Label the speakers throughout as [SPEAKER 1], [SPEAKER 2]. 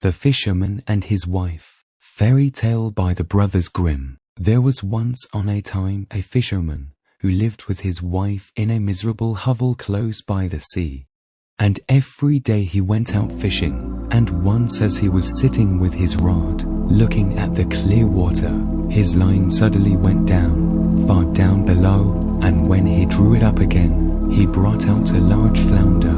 [SPEAKER 1] The Fisherman and His Wife. Fairy tale by the Brothers Grimm. There was once on a time a fisherman who lived with his wife in a miserable hovel close by the sea. And every day he went out fishing, and once as he was sitting with his rod, looking at the clear water, his line suddenly went down, far down below, and when he drew it up again, he brought out a large flounder.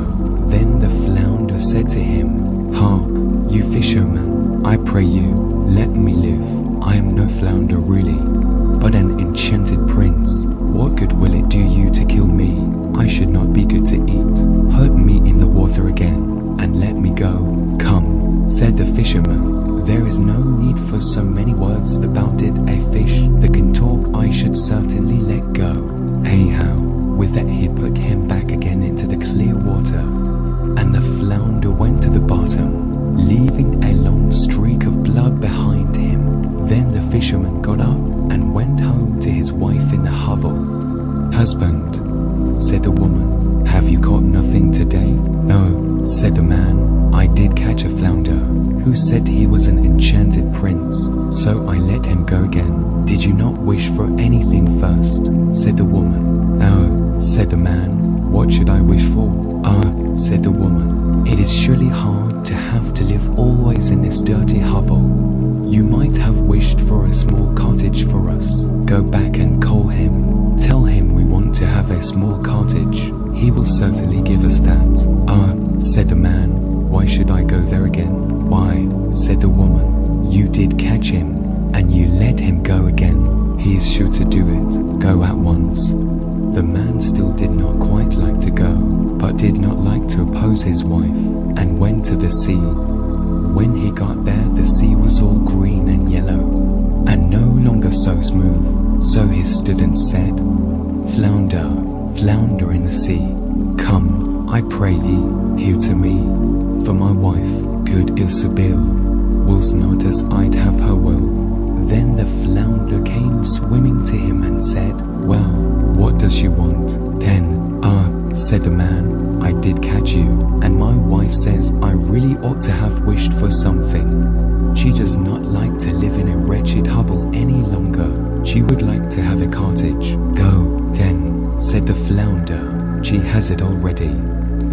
[SPEAKER 1] Then the flounder said to him, "Hark, you fisherman, I pray you, let me live. I am no flounder really, but an enchanted prince. What good will it do you to kill me? I should not be good to eat. Hurt me in the water again, and let me go." "Come," said the fisherman, "there is no need for so many words about it. A fish that can talk I should certainly let go." Hey how, with that he put him back again into the clear water, and the flounder went to the bottom, leaving a long streak of blood behind him. Then the fisherman got up and went home to his wife in the hovel. "Husband," said the woman, "have you caught nothing today?" "No," said the man, "I did catch a flounder who said he was an enchanted prince, so I let him go again." "Did you not wish for anything first?" said the woman. "No," said the man, "what should I wish for?" "Ah," said the woman, "it is surely hard to have to live always in this dirty hovel. You might have wished for a small cottage for us. Go back and call him. Tell him we want to have a small cottage. He will certainly give us that." "Ah," said the man, "why should I go there again?" "Why," said the woman, "you did catch him, and you let him go again. He is sure to do it. Go at once." The man still did not quite like to go, but did not like to oppose his wife, and went to the sea. When he got there, the sea was all green and yellow, and no longer so smooth. So he stood and said, "Flounder, flounder in the sea, come, I pray thee, here to me. For my wife, good Isabel, wills not as I'd have her will." Then the flounder came swimming to him and said, "Well, what does she want?" Then, "Ah," said the man, "I did catch you, and my wife says I really ought to have wished for something. She does not like to live in a wretched hovel any longer. She would like to have a cottage." "Go, then," said the flounder, "she has it already."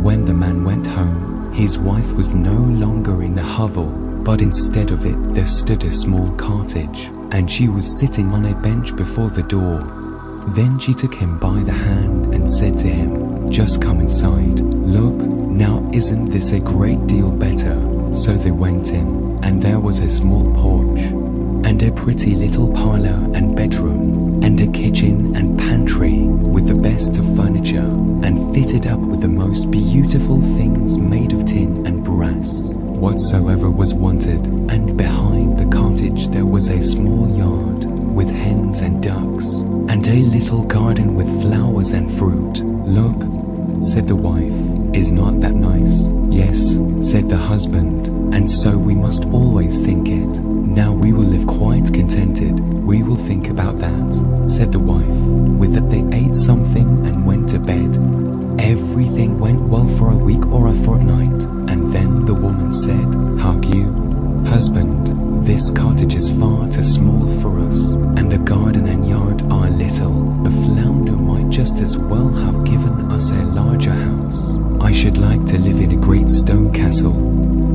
[SPEAKER 1] When the man went home, his wife was no longer in the hovel, but instead of it there stood a small cottage, and she was sitting on a bench before the door. Then she took him by the hand and said to him, "Just come inside. Look, now isn't this a great deal better?" So they went in, and there was a small porch, and a pretty little parlor and bedroom, and a kitchen and pantry with the best of furniture, and fitted up with the most beautiful things made of tin and brass, whatsoever was wanted. And behind the cottage there was a small yard with hens and ducks, and a little garden with flowers and fruit. "Look," said the wife, "is not that nice?" "Yes," said the husband, "and so we must always think it. Now we will live quite contented. We will think about that," said the wife. With that they ate something and went to bed. Everything went well for a week or a fortnight, and then the woman said, "Hark you, husband, this cottage is far too small for us, and the garden and yard are little. The flounder might just as well have given us a larger house. I should like to live in a great stone castle.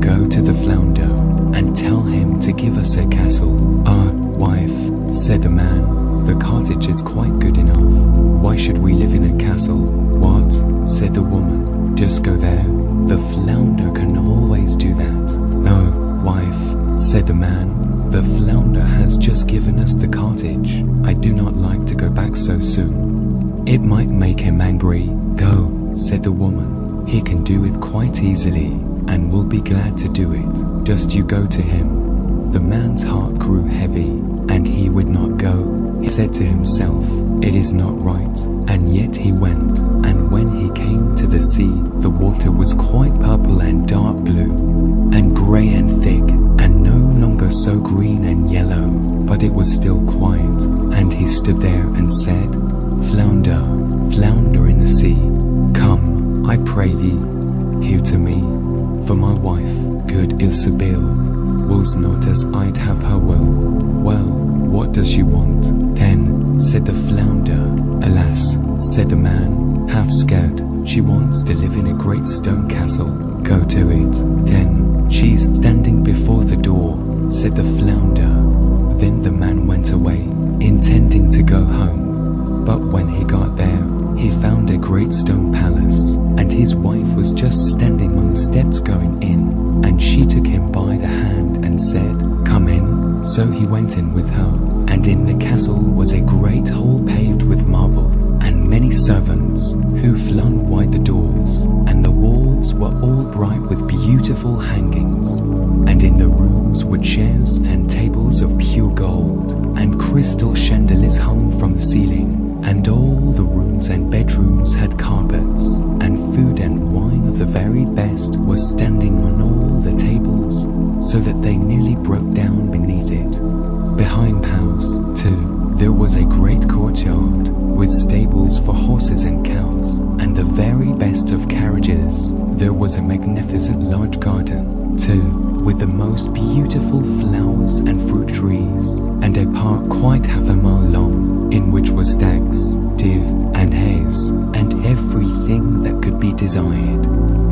[SPEAKER 1] Go to the flounder and tell him to give us a castle." "Ah, wife," said the man, "the cottage is quite good enough. Why should we live in a castle?" "What?" said the woman, "just go there. The flounder can always do that." "No, wife," said the man, "the flounder has just given us the cottage. I do not like to go back so soon. It might make him angry." "Go," said the woman, "he can do it quite easily, and will be glad to do it. Just you go to him." The man's heart grew heavy, and he would not go. He said to himself, "It is not right," and yet he went. And when he came to the sea, the water was quite purple and dark blue, and grey and thick, and no longer so green and yellow, but it was still quiet. And he stood there and said, "Flounder, flounder in the sea, come, I pray thee, here to me. For my wife, good Isabel, was not as I'd have her will. Well, what does she want? Then, said the flounder. Alas, said the man, half scared, she wants to live in a great stone castle. Go to it. Then, she's standing before the door, said the flounder. Then the man went away, intending to go home. But when he got there, he found a great stone palace, and his wife was just standing on the steps going in. And she took him by the hand and said, "Come in." So he went in with her, and in the castle was a great hall paved with marble, and many servants, who flung wide the doors, and the walls were all bright with beautiful hangings. And in the rooms were chairs and tables of pure gold, and crystal chandeliers hung from the ceiling. And all the rooms and bedrooms had carpets, and food and wine of the very best was standing on all the tables, so that they nearly broke down beneath it. Behind the house, too, there was a great courtyard, with stables for horses and cows, and the very best of carriages. There was a magnificent large garden, too, with the most beautiful flowers and fruit trees, and a park quite half a mile long, in which were stags, deer, and hares, and everything that could be desired.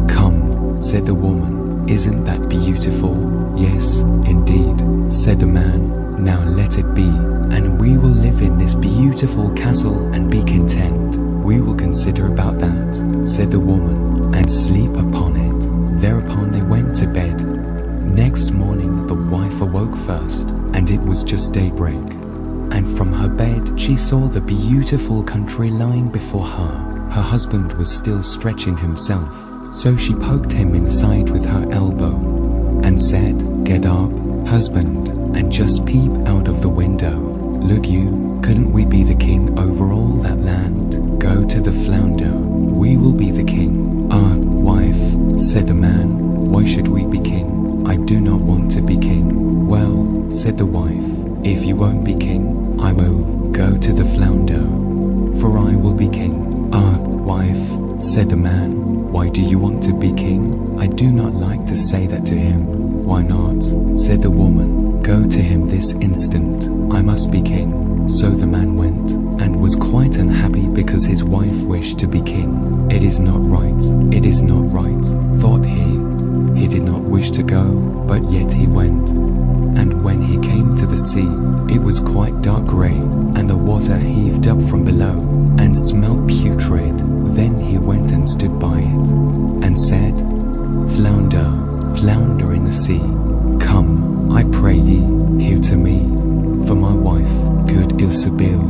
[SPEAKER 1] "Come," said the woman, "isn't that beautiful?" "Yes, indeed," said the man. "Now let it be, and we will live in this beautiful castle and be content." "We will consider about that," said the woman, "and sleep upon it." Thereupon they went to bed. Next morning the wife awoke first, and it was just daybreak. And from her bed she saw the beautiful country lying before her. Her husband was still stretching himself, so she poked him in the side with her elbow, and said, "Get up, husband, and just peep out of the window. Look you, couldn't we be the king over all that land? Go to the flounder, we will be the king." "Ah, wife," said the man, "why should we be king? I do not want to be king." "Well," said the wife, "if you won't be king, I will go to the flounder, for I will be king." "Ah, wife," said the man, "why do you want to be king? I do not like to say that to him." "Why not?" said the woman. "Go to him this instant. I must be king." So the man went, and was quite unhappy because his wife wished to be king. "It is not right, it is not right," thought he. He did not wish to go, but yet he went. And when he came to the sea, it was quite dark grey, and the water heaved up from below, and smelt putrid. Then he went and stood by it, and said, "Flounder, flounder in the sea, come, I pray ye, here to me, for my wife, good Ilsebil,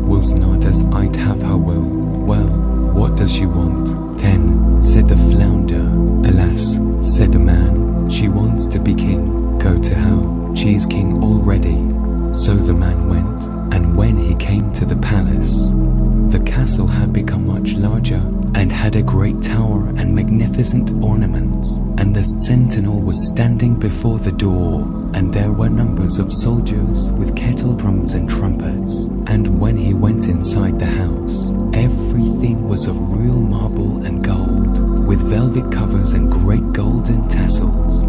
[SPEAKER 1] was not as I'd have her will." "Well, what does she want?" Then said the flounder. "Alas," said the man, "she wants to be king." "Go to her, she's king already." So the man went, and when he came to the palace, the castle had become much larger, and had a great tower and magnificent ornaments, and the sentinel was standing before the door, and there were numbers of soldiers with kettle drums and trumpets. And when he went inside the house, everything was of real marble and gold, with velvet covers and great golden tassels.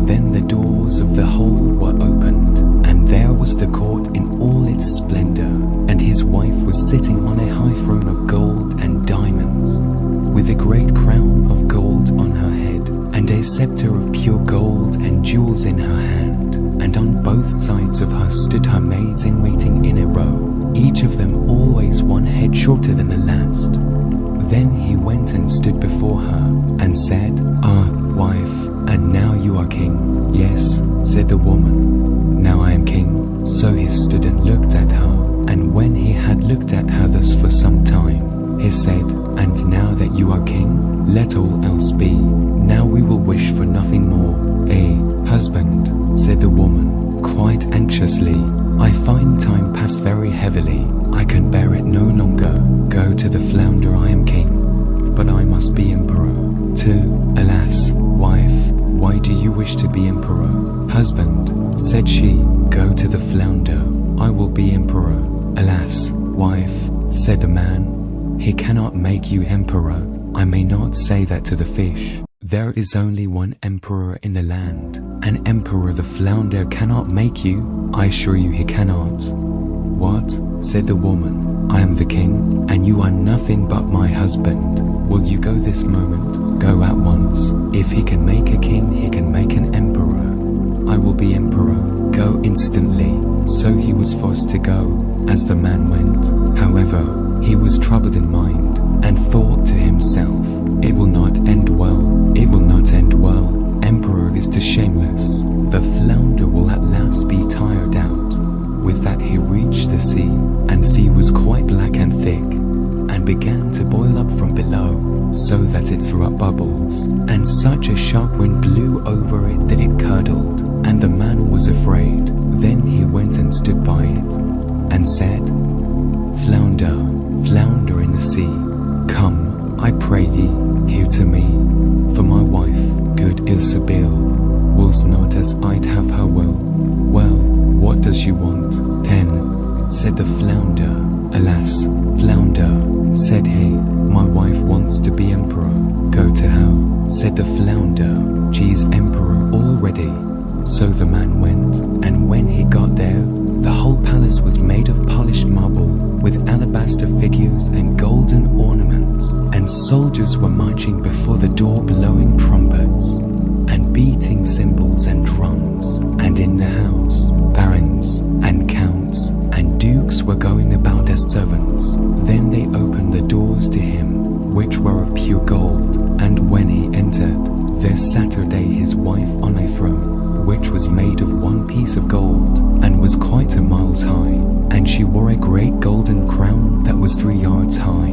[SPEAKER 1] Then the doors of the hall were opened, and there was the court in all its splendor, and his wife was sitting on a high throne of gold and diamonds, with a great crown of gold on her head, and a scepter of pure gold and jewels in her hand. And on both sides of her stood her maids in waiting in a row, each of them always one head shorter than the last. Then he went and stood before her, and said, "Ah, wife, and now you are king." "Yes," said the woman, "now I am king." So he stood and looked at her, and when he had looked at her thus for some time, he said, "And now that you are king, let all else be. Now we will wish for nothing more." "Eh, husband," said the woman, quite anxiously, "I find time pass very heavily. I can bear it no longer. Go to the flounder, I am king, but I must be emperor too." "Alas, wife, why do you wish to be emperor?" "Husband," said she, "go to the flounder, I will be emperor." "Alas, wife," said the man, "he cannot make you emperor." "I may not say that to the fish." There is only one emperor in the land. An emperor the flounder cannot make you. I assure you he cannot. What? Said the woman. I am the king, and you are nothing but my husband. Will you go this moment? Go at once. If he can make a king, he can make an emperor. I will be emperor. Go instantly. So he was forced to go. As the man went, however, he was troubled in mind, and thought to himself, it will not end well. It will not end well. Emperor is too shameless. The flounder will at last be tired out. With that he reached the sea, and the sea was quite black and thick, and began to boil up from below, so that it threw up bubbles, and such a sharp wind blew over it that it curdled, and the man was afraid. Then he went and stood by it, and said, Flounder, flounder in the sea, come, I pray thee, here to me, for my wife, good Ilsebil, wills not as I'd have her will. Well, what does she want, then? Said the flounder. Alas, flounder, said he, my wife wants to be emperor. Go to her, said the flounder, she's emperor already. So the man went, and when he got there, the whole palace was made of polished marble, with alabaster figures and golden ornaments, and soldiers were marching before the door blowing trumpets, and beating cymbals and drums, and in the house, barons, and counts, and dukes were going about as servants. Then they opened the doors to him, which were of pure gold, and when he entered, there sat his wife on a throne, which was made of one piece of gold, and was quite a miles high, and she wore a great golden crown that was 3 yards high,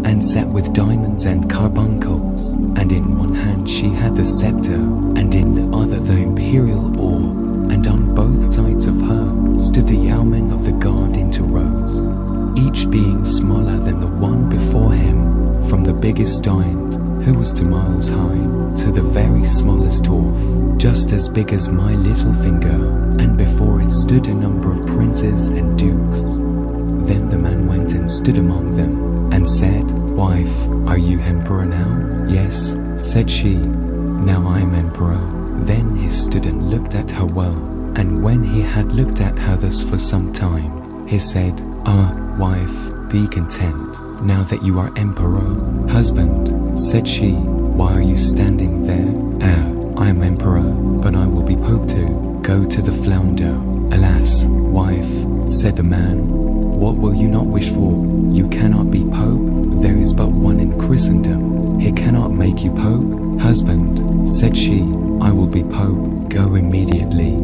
[SPEAKER 1] and set with diamonds and carbuncles, and in one hand she had the scepter, and in the other the imperial orb, and on both sides of her stood the yeomen of the guard into rows, each being smaller than the one before him, from the biggest giant, who was 2 miles high, to the very smallest dwarf, just as big as my little finger, and before it stood a number of princes and dukes. Then the man went and stood among them, and said, Wife, are you emperor now? Yes, said she, now I am emperor. Then he stood and looked at her well, and when he had looked at her thus for some time, he said, wife, be content, now that you are emperor. Husband, said she, why are you standing there? I am emperor, but I will be pope too. Go to the flounder. Alas, wife, said the man, what will you not wish for? You cannot be pope. There is but one in Christendom. He cannot make you pope. Husband, said she, I will be pope. Go immediately.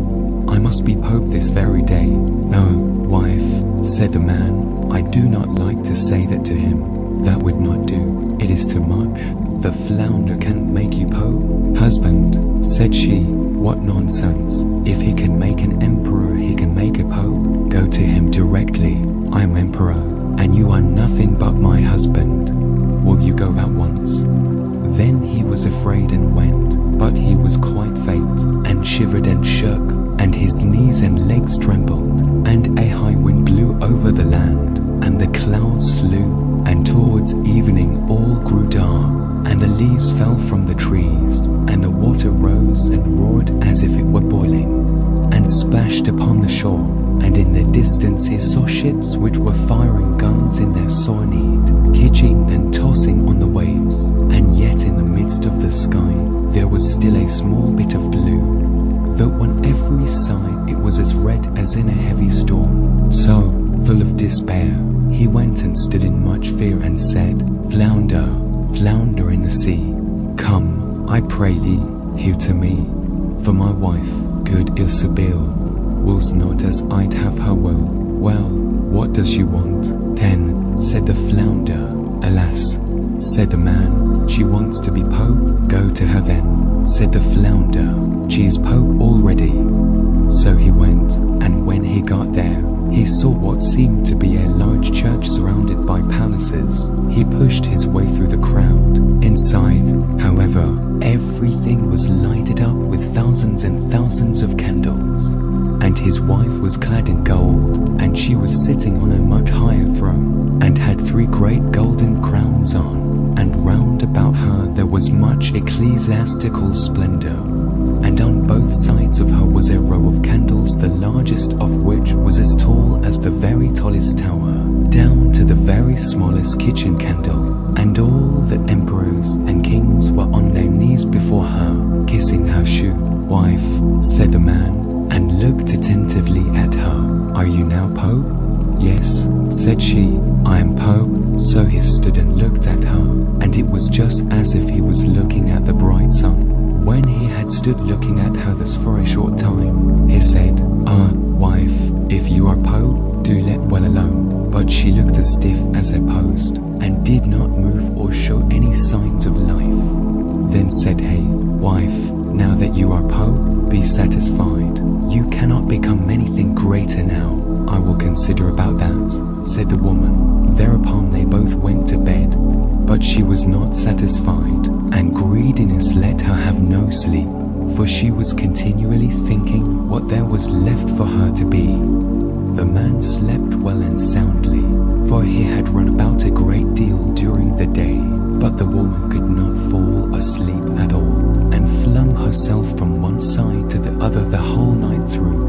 [SPEAKER 1] I must be pope this very day. No, wife, said the man, I do not like to say that to him. That would not do. It is too much. The flounder can't make you pope. Husband, said she, what nonsense. If he can make an emperor, he can make a pope. Go to him directly. I am emperor, and you are nothing but my husband. Will you go at once? Then he was afraid and went, but he was quite faint, and shivered and shook, and his knees and legs trembled, and a high wind blew over the land, and the clouds flew, and towards evening all grew dark, and the leaves fell from the trees, and the water rose and roared as if it were boiling, and splashed upon the shore, and in the distance he saw ships which were firing guns in their sore need, pitching and tossing on the waves, and yet in the midst of the sky there was still a small bit of blue, though on every side it was as red as in a heavy storm. So, full of despair, he went and stood in much fear and said, Flounder, flounder in the sea, come, I pray thee, here to me, for my wife, good Ilsebil, wills not as I'd have her will. Well, what does she want? Then, said the flounder. Alas, said the man, she wants to be pope. Go to her then, said the flounder, she is pope already. So he went, and when he got there, he saw what seemed to be a large church surrounded by palaces. He pushed his way through the crowd. Inside, however, everything was lighted up with thousands and thousands of candles. And his wife was clad in gold, and she was sitting on a much higher throne, and had 3 great golden crowns on, and round about her there was much ecclesiastical splendor. And on both sides of her was a row of candles, the largest of which was as tall as the very tallest tower, down to the very smallest kitchen candle. And all the emperors and kings were on their knees before her, kissing her shoe. "Wife," said the man, and looked attentively at her, "are you now Pope?" "Yes," said she, "I am Pope." So he stood and looked at her, and it was just as if he was looking at the bright sun. When he had stood looking at her thus for a short time, he said, "Wife, if you are Pope, do let well alone." But she looked as stiff as a post, and did not move or show any signs of life. Then said he, "Wife, now that you are Pope, be satisfied. You cannot become anything greater now." "I will consider about that," said the woman. Thereupon they both went to bed, but she was not satisfied, and greediness let her have no sleep, for she was continually thinking what there was left for her to be. The man slept well and soundly, for he had run about a great deal during the day, but the woman could not fall asleep at all, and flung herself from one side to the other the whole night through,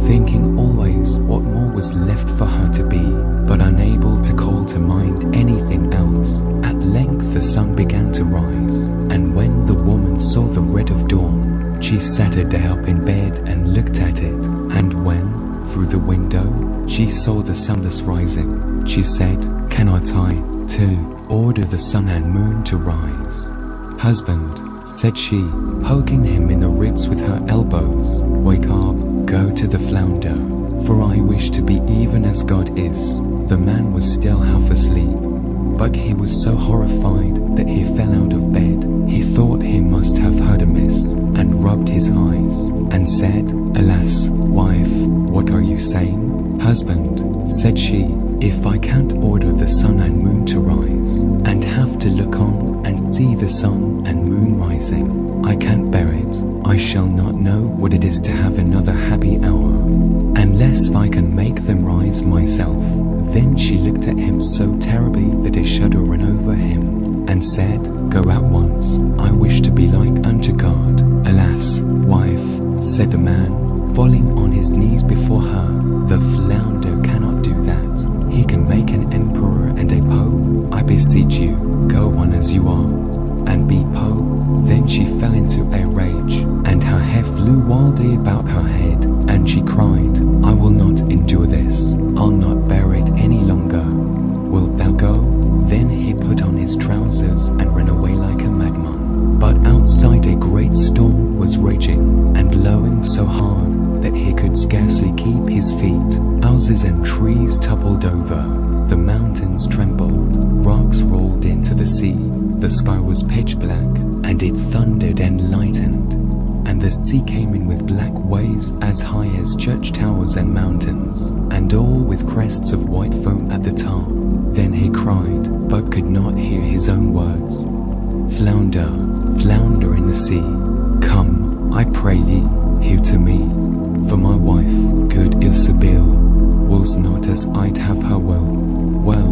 [SPEAKER 1] thinking always what more was left for her to be, but unable to call to mind anything else. At length the sun began to rise, and when the woman saw the red of dawn, she sat a day up in bed and looked at it, and when, through the window, she saw the sun thus rising, she said, "Cannot I, too, order the sun and moon to rise?" "Husband," said she, poking him in the ribs with her elbows, "wake up, go to the flounder, for I wish to be even as God is." The man was still half asleep, but he was so horrified that he fell out of bed. He thought he must have heard amiss, and rubbed his eyes, and said, "Alas, wife, what are you saying?" "Husband," said she, "if I can't order the sun and moon to rise, and have to look on and see the sun and moon rising, I can't bear it. I shall not know what it is to have another happy hour, unless I can make them rise myself." Then she looked at him so terribly that a shudder ran over him, and said, "Go at once, I wish to be like unto God." "Alas, wife," said the man, falling on his knees before her, "the flounder cannot do that. He can make an emperor and a pope. I beseech you, go on as you are, and be Pope." Then she fell into a rage, and her hair flew wildly about her head, and she cried, "I will not endure this. I'll not bear it any longer. Wilt thou go?" Then he put on his trousers and ran away like a madman. But outside a great storm was raging and blowing so hard that he could scarcely keep his feet. Houses and trees toppled over, the mountains trembled, rocks rolled into the sea, the sky was pitch black, and it thundered and lightened, and the sea came in with black waves as high as church towers and mountains, and all with crests of white foam at the top. Then he cried, but could not hear his own words, "Flounder, flounder in the sea, come, I pray thee, here to me, for my wife, good Isabel, wills not as I'd have her will." "Well,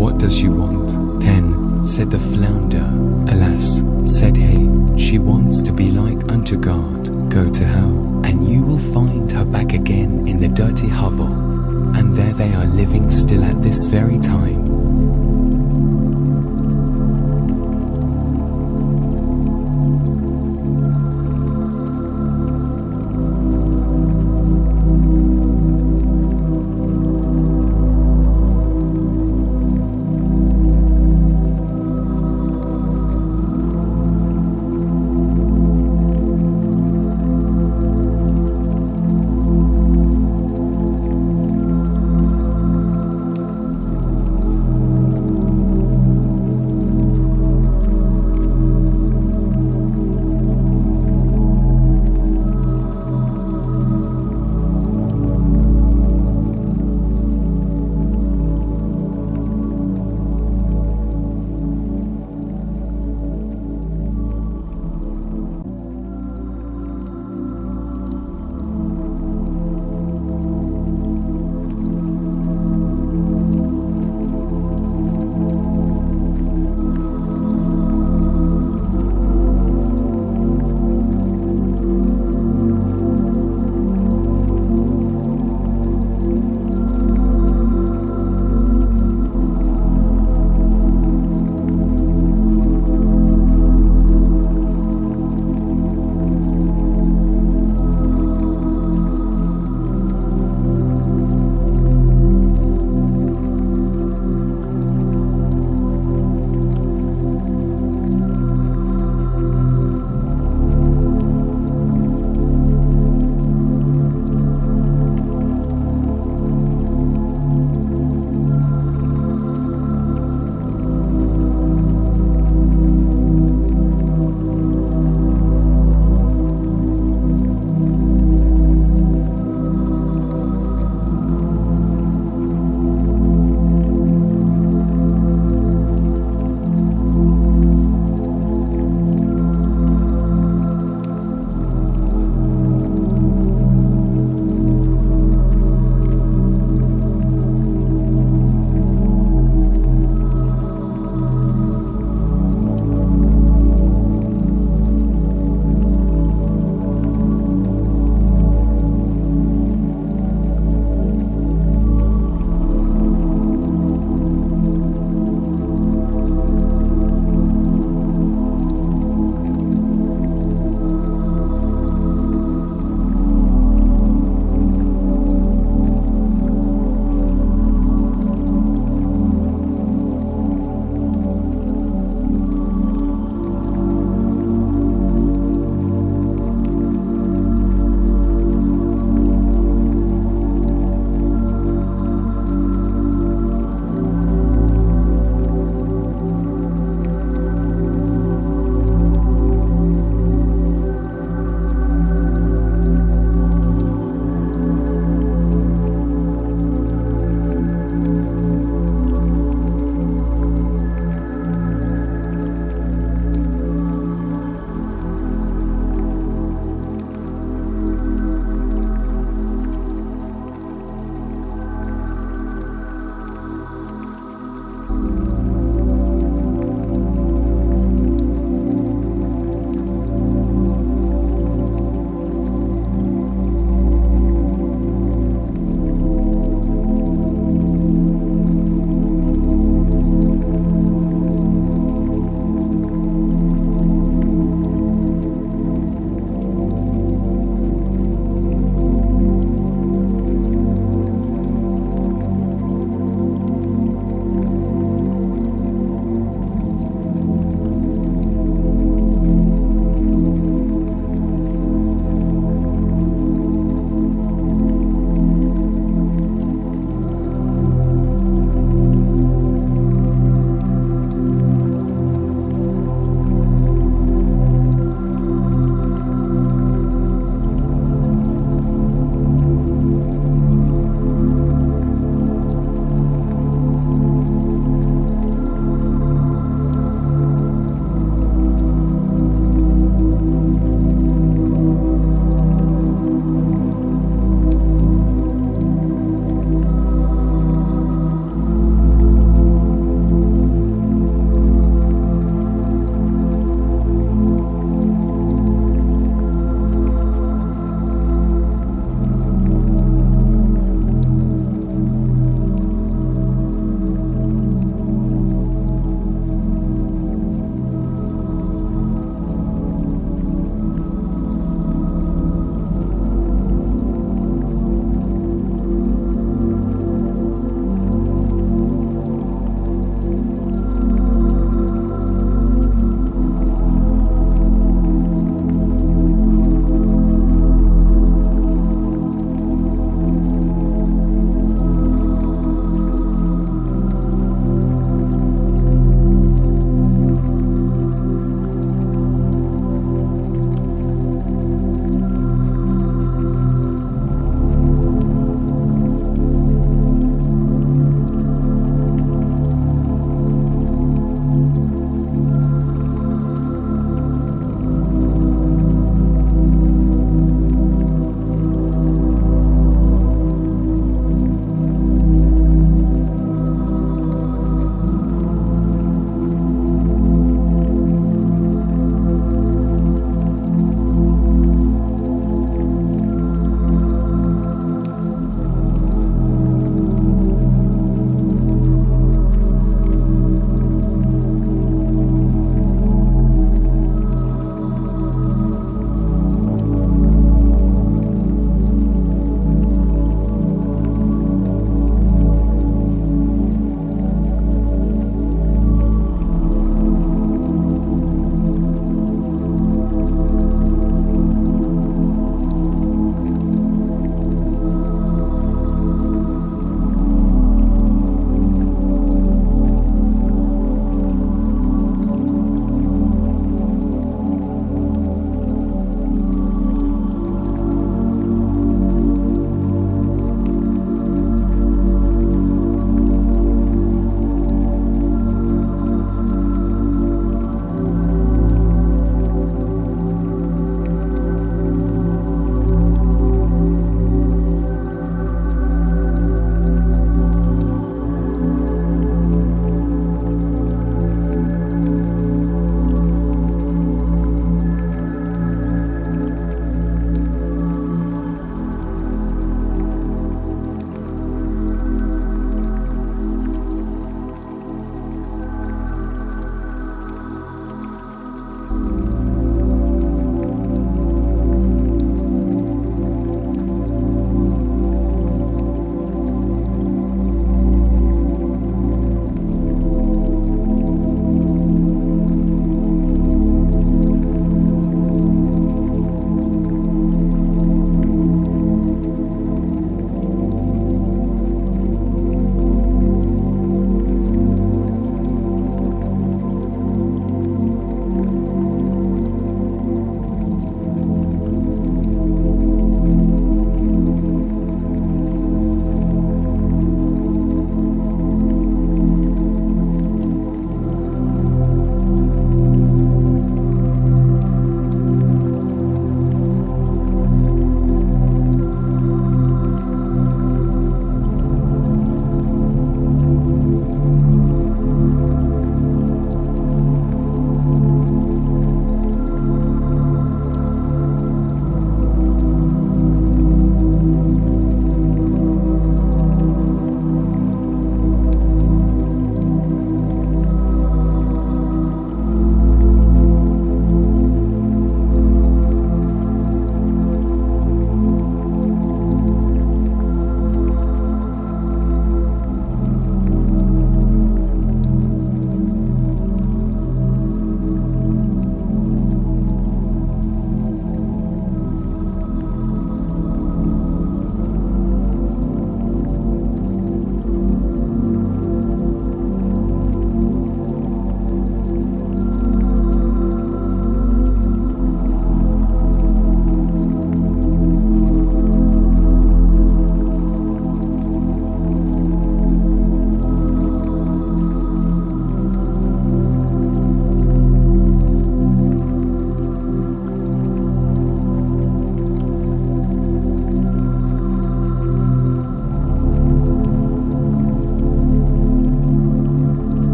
[SPEAKER 1] what does she want, then?" said the flounder. "Alas," said he, "she wants to be like unto God. Go to her, and you will find her back again in the dirty hovel, and there they are living still at this very time."